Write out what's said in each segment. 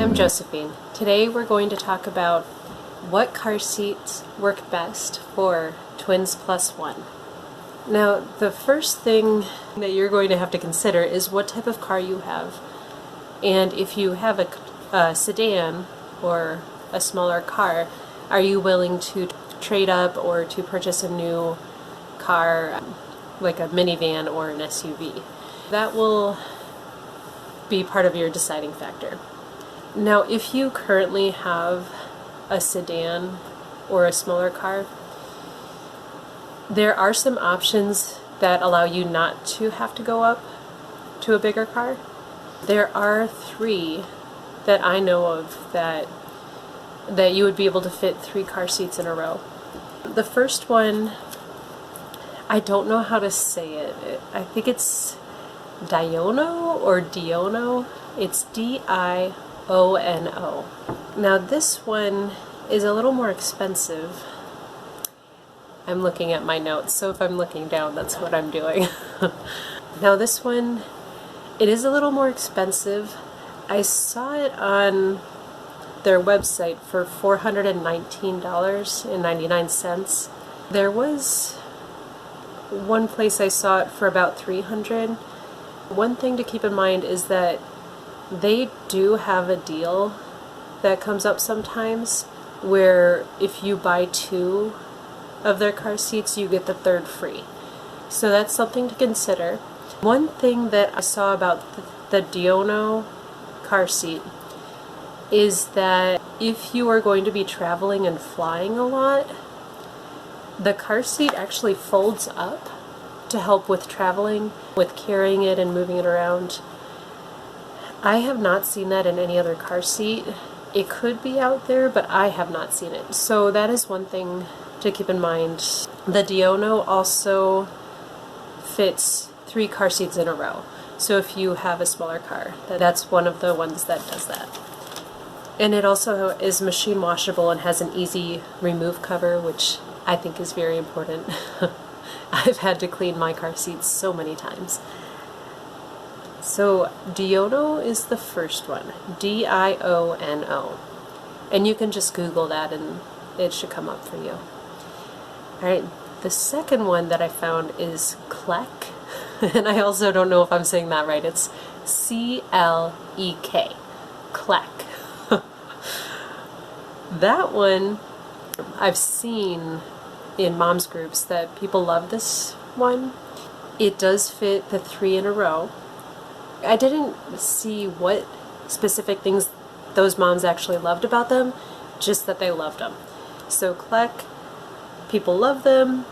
I'm Josephine. Today we're going to talk about what car seats work best for twins plus one. Now, the first thing that you're going to have to consider is what type of car you have. And if you have a sedan or a smaller car, are you willing to trade up or to purchase a new car like a minivan or an SUV? That will be part of your deciding factor. Now, if you currently have a sedan or a smaller car, there are some options that allow you not to have to go up to a bigger car. There are three that I know of that you would be able to fit 3 car seats in a row. The first one, I don't know how to say it. I think it's Diono or Diono. It's D-I-O-N-O. Now this one is a little more expensive. I'm looking at my notes, so if I'm looking down, that's what I'm doing. Now this one, it is a little more expensive. I saw it on their website for $419.99. There was one place I saw it for about $300. One thing to keep in mind is that they do have a deal that comes up sometimes where if you buy 2 of their car seats, you get the 3rd free. So that's something to consider. One thing that I saw about the Diono car seat is that if you are going to be traveling and flying a lot, the car seat actually folds up to help with traveling, with carrying it and moving it around. I have not seen that in any other car seat. It could be out there, but I have not seen it. So that is one thing to keep in mind. The Diono also fits 3 car seats in a row. So if you have a smaller car, that's one of the ones that does that. And it also is machine washable and has an easy remove cover, which I think is very important. I've had to clean my car seats so many times. So Diono is the first one, D-I-O-N-O. And you can just Google that and it should come up for you. Alright, the second one that I found is Kleck. And I also don't know if I'm saying that right. It's C-L-E-K. Kleck. That one, I've seen in moms groups that people love this one. It does fit the 3 in a row. I didn't see what specific things those moms actually loved about them, just that they loved them. So Kleck, people love them,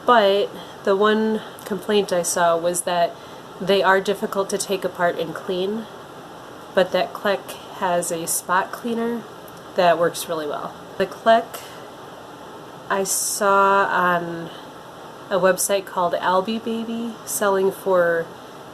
but the one complaint I saw was that they are difficult to take apart and clean, but that Kleck has a spot cleaner that works really well. The Kleck I saw on a website called Albi Baby selling for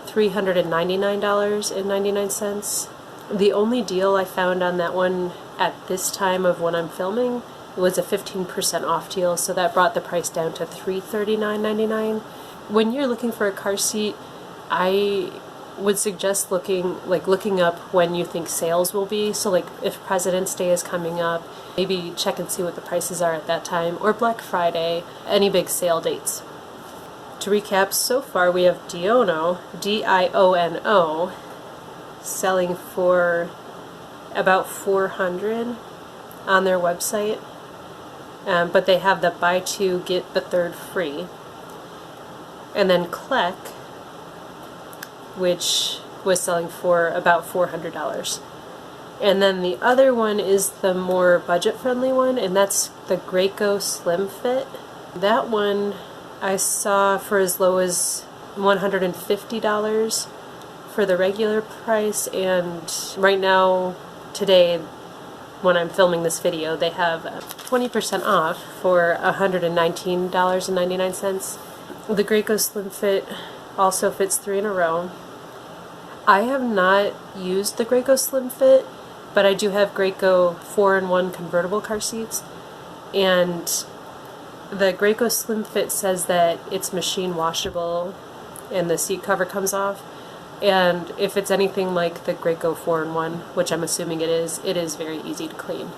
$399.99. The only deal I found on that one at this time of when I'm filming was a 15% off deal, so that brought the price down to $339.99. When you're looking for a car seat, I would suggest looking up when you think sales will be. So like if President's Day is coming up, maybe check and see what the prices are at that time, or Black Friday, any big sale dates. To recap, so far we have Diono, D-I-O-N-O, selling for about $400 on their website, but they have the buy 2 get the 3rd free. And then Kleck, which was selling for about $400. And then the other one is the more budget-friendly one, and that's the Graco Slim Fit. That one I saw for as low as $150 for the regular price, and right now, today, when I'm filming this video, they have 20% off for $119.99. The Graco Slim Fit also fits 3 in a row. I have not used the Graco Slim Fit, but I do have Graco 4-in-1 convertible car seats, and the Graco Slim Fit says that it's machine washable and the seat cover comes off. And if it's anything like the Graco 4-in-1, which I'm assuming it is very easy to clean.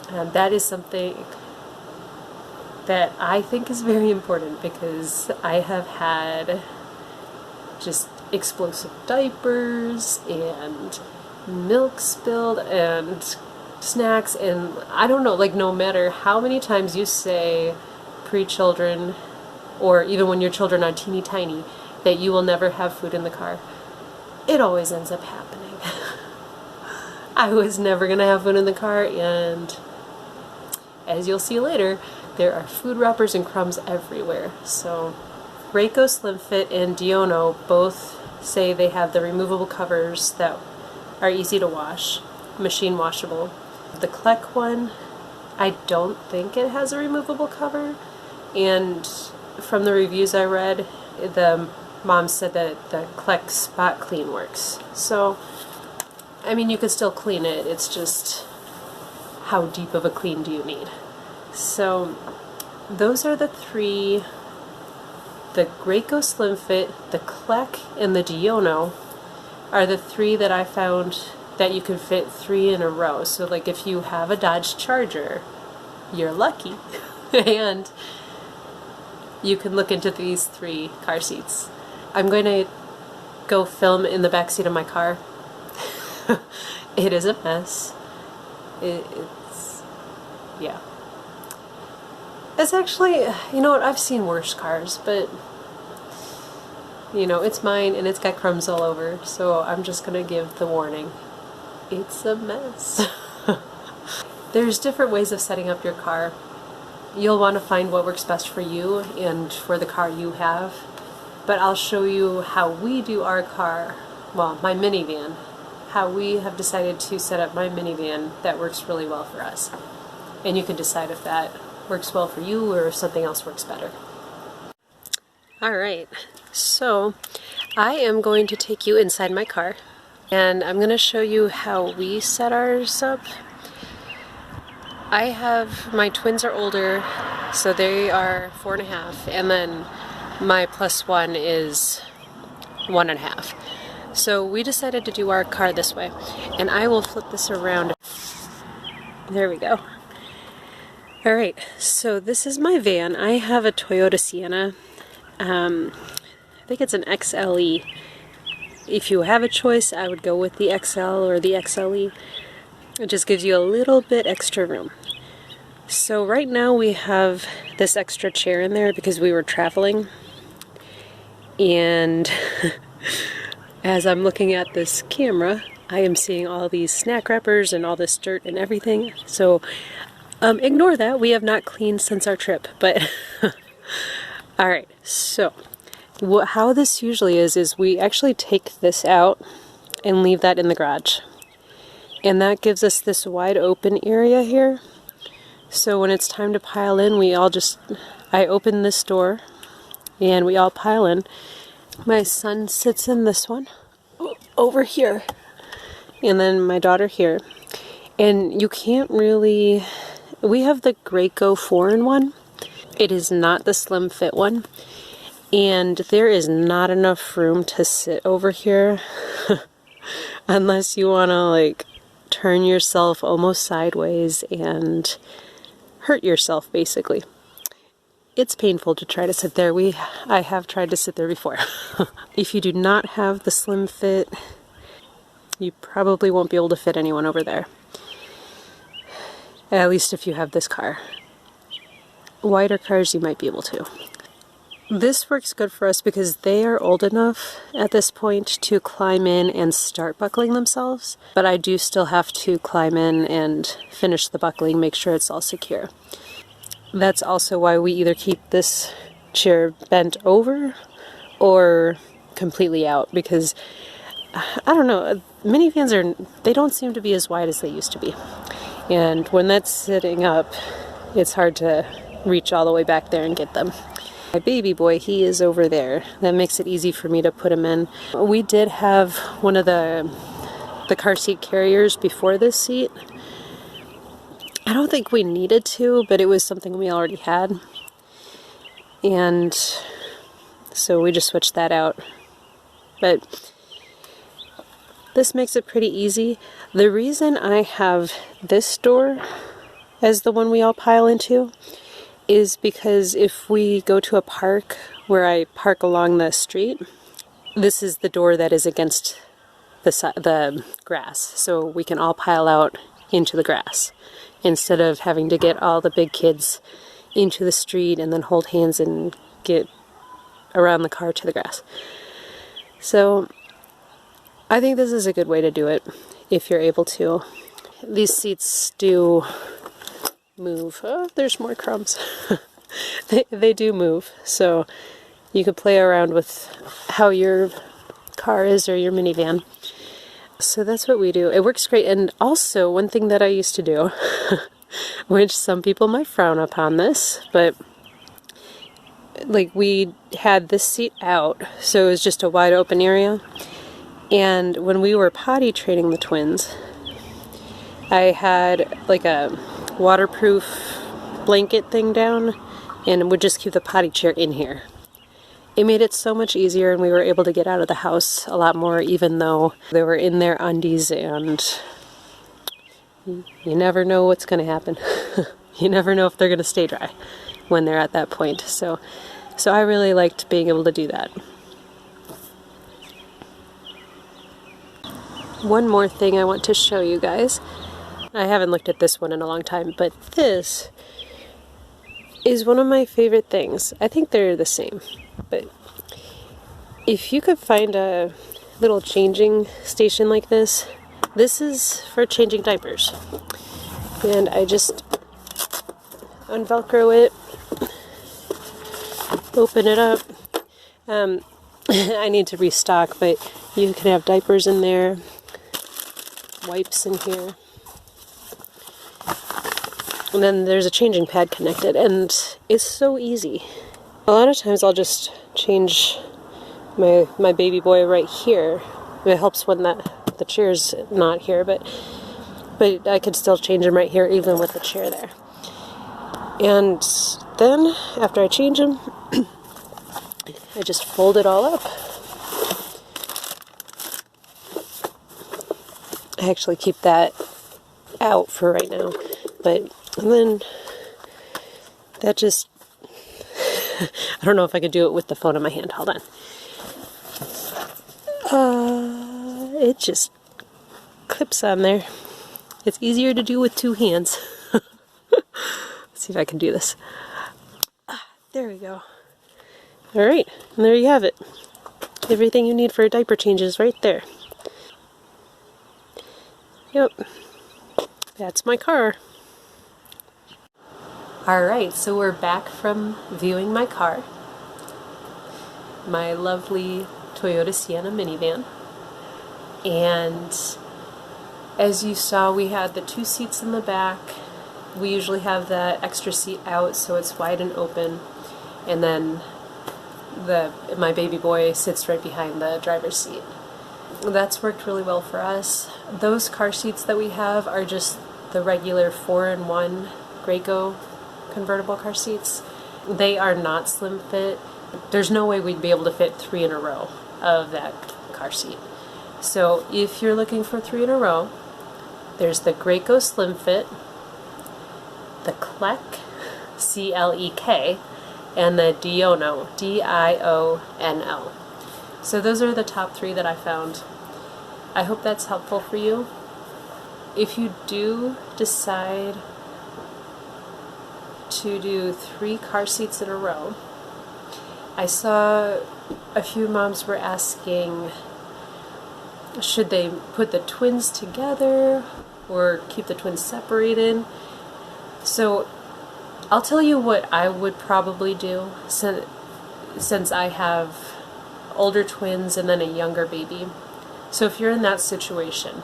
And that is something that I think is very important, because I have had just explosive diapers and milk spilled and snacks, and I don't know, like, no matter how many times you say pre-children, or even when your children are teeny tiny, that you will never have food in the car, it always ends up happening. I was never gonna have food in the car, and as you'll see later, there are food wrappers and crumbs everywhere. So Graco Slim Fit and Diono both say they have the removable covers that are easy to wash, machine washable. The Kleck one, I don't think it has a removable cover, and from the reviews I read, the mom said that the Kleck Spot Clean works. So, I mean, you could still clean it, it's just how deep of a clean do you need? So, those are the three: the Graco Slim Fit, the Kleck, and the Diono are the three that I found that you can fit 3 in a row. So like if you have a Dodge Charger, you're lucky. And you can look into these 3 car seats. I'm going to go film in the back seat of my car. It is a mess. It's, yeah. It's actually, you know what, I've seen worse cars, but you know, it's mine and it's got crumbs all over, so I'm just gonna give the warning. It's a mess. There's different ways of setting up your car. You'll want to find what works best for you and for the car you have, but I'll show you how we do our car, well, my minivan, how we have decided to set up my minivan that works really well for us. And you can decide if that works well for you or if something else works better. Alright, so I am going to take you inside my car, and I'm going to show you how we set ours up. My twins are older, so they are 4.5, and then my +1 is 1.5. So we decided to do our car this way, and I will flip this around. There we go. Alright, so this is my van. I have a Toyota Sienna. I think it's an XLE. If you have a choice, I would go with the XL or the XLE. It just gives you a little bit extra room. So right now we have this extra chair in there because we were traveling. And as I'm looking at this camera, I am seeing all these snack wrappers and all this dirt and everything. So ignore that. We have not cleaned since our trip, but alright, so how this usually is we actually take this out and leave that in the garage. And that gives us this wide open area here. So when it's time to pile in, I open this door and we all pile in. My son sits in this one over here, and then my daughter here. And you can't really, we have the Graco 4-in-1. It is not the Slim Fit one, and there is not enough room to sit over here unless you want to like turn yourself almost sideways and hurt yourself, basically. It's painful to try to sit there. I have tried to sit there before. If you do not have the Slim Fit, you probably won't be able to fit anyone over there. At least if you have this car. Wider cars you might be able to. This works good for us because they are old enough at this point to climb in and start buckling themselves, but I do still have to climb in and finish the buckling, make sure it's all secure. That's also why we either keep this chair bent over or completely out, because I don't know, minivans they don't seem to be as wide as they used to be. And when that's sitting up, it's hard to reach all the way back there and get them. My baby boy, he is over there. That makes it easy for me to put him in. We did have one of the car seat carriers before this seat. I don't think we needed to, but it was something we already had. And so we just switched that out. but this makes it pretty easy. The reason I have this door as the one we all pile into is because if we go to a park where I park along the street, this is the door that is against the grass, so we can all pile out into the grass instead of having to get all the big kids into the street and then hold hands and get around the car to the grass. So I think this is a good way to do it if you're able to. These seats do move. Oh, there's more crumbs. They do move, so you could play around with how your car is or your minivan. So that's what we do. It works great. And also, one thing that I used to do, which some people might frown upon this, but like we had this seat out, so it was just a wide open area. And when we were potty training the twins, I had like a waterproof blanket thing down and would just keep the potty chair in here. It made it so much easier, and we were able to get out of the house a lot more, even though they were in their undies, and you never know what's going to happen. You never know if they're going to stay dry when they're at that point. So I really liked being able to do that. One more thing I want to show you guys. I haven't looked at this one in a long time, but this is one of my favorite things. I think they're the same, but if you could find a little changing station like this, this is for changing diapers. And I just unvelcro it, open it up. I need to restock, but you can have diapers in there, wipes in here. And then there's a changing pad connected, and it's so easy. A lot of times I'll just change my baby boy right here. It helps when the chair's not here, but I could still change him right here even with the chair there. And then after I change him, I just fold it all up. I actually keep that out for right now, and then that just, I don't know if I could do it with the phone in my hand. Hold on. It just clips on there. It's easier to do with two hands. Let's see if I can do this. There we go. Alright, and there you have it. Everything you need for a diaper change is right there. Yep. That's my car. Alright, so we're back from viewing my car. My lovely Toyota Sienna minivan. And as you saw, we had the two seats in the back. We usually have that extra seat out so it's wide and open. And then my baby boy sits right behind the driver's seat. That's worked really well for us. Those car seats that we have are just the regular 4-in-1 Graco convertible car seats. They are not slim fit. There's no way we'd be able to fit 3 in a row of that car seat. So if you're looking for 3 in a row, there's the Graco Slim Fit, the Clek, C-L-E-K, and the Dionno, D-I-O-N-L. So those are the top 3 that I found. I hope that's helpful for you. If you do decide to do 3 car seats in a row, I saw a few moms were asking, should they put the twins together or keep the twins separated? So I'll tell you what I would probably do, since I have older twins and then a younger baby. So if you're in that situation,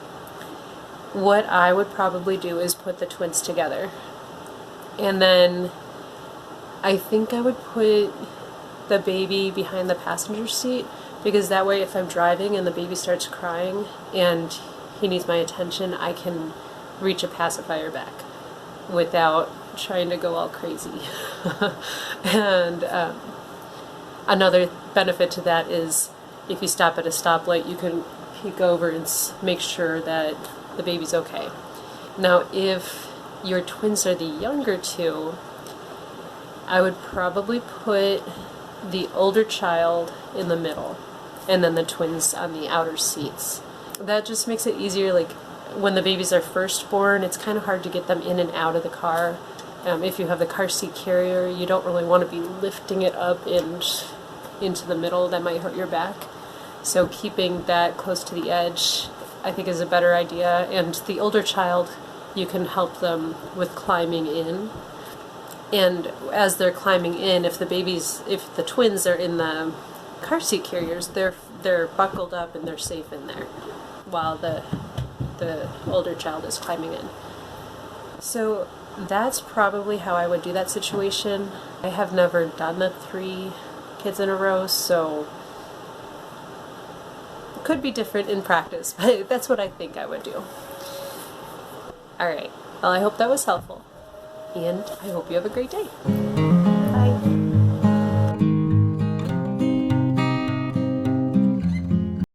what I would probably do is put the twins together. And then I think I would put the baby behind the passenger seat, because that way if I'm driving and the baby starts crying and he needs my attention, I can reach a pacifier back without trying to go all crazy. And another benefit to that is if you stop at a stoplight, you can peek over and make sure that the baby's okay. Now, if your twins are the younger two, I would probably put the older child in the middle and then the twins on the outer seats. That just makes it easier. Like when the babies are first born, it's kind of hard to get them in and out of the car. If you have the car seat carrier, you don't really want to be lifting it up and into the middle. That might hurt your back. So keeping that close to the edge, I think, is a better idea. And the older child, you can help them with climbing in. And as they're climbing in, if the twins are in the car seat carriers, they're buckled up and they're safe in there, while the older child is climbing in. So that's probably how I would do that situation. I have never done the 3 kids in a row, so it could be different in practice, but that's what I think I would do. Alright, well, I hope that was helpful, and I hope you have a great day.